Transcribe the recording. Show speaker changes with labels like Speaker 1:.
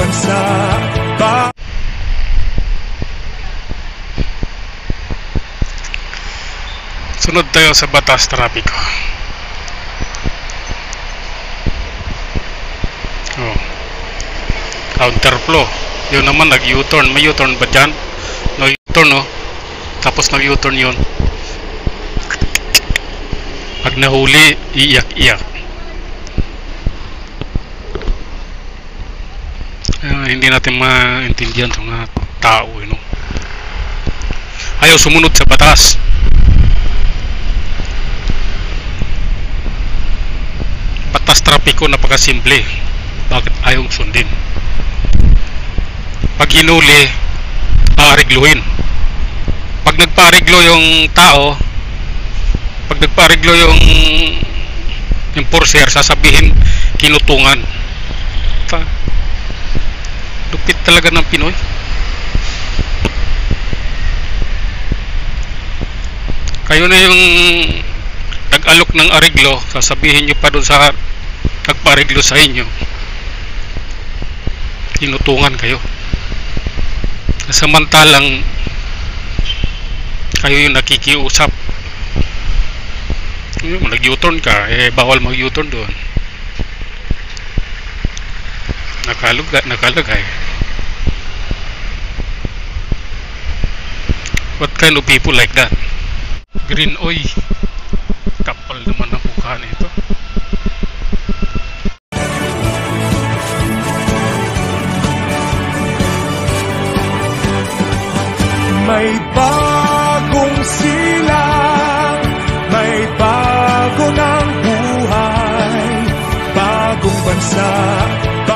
Speaker 1: bansa.
Speaker 2: Sunod tayo sa batas trapiko. Oh. Counterflow. Yun naman nag-U-turn. May U-turn ba dyan? No U-turn, no? Tapos nag-U-turn yun. Pag nahuli, iiyak-iyak. Hindi natin maintindihan sa mga tao, you know? Ayaw sumunod sa batas. Batas trapiko, napakasimple. Bakit ayaw sundin? Pag hinuli, paarigluhin. Pag nagpaariglo yung tao, pag nagpaariglo yung enforcer, sasabihin kinutungan. Lupit talaga ng Pinoy. Kayo na yung nag-alok ng ariglo, sasabihin nyo pa doon sa nagpa-ariglo sa inyo, kinutungan kayo. Samantalang kayo yung nakikiusap. Nag-U-turn ka, bawal mag-U-turn doon. Nakalagay. What kind of people like that? Green oy. Kapal naman ang mukha nito.
Speaker 1: May bagong silang, may bago ng buhay, bagong bansa.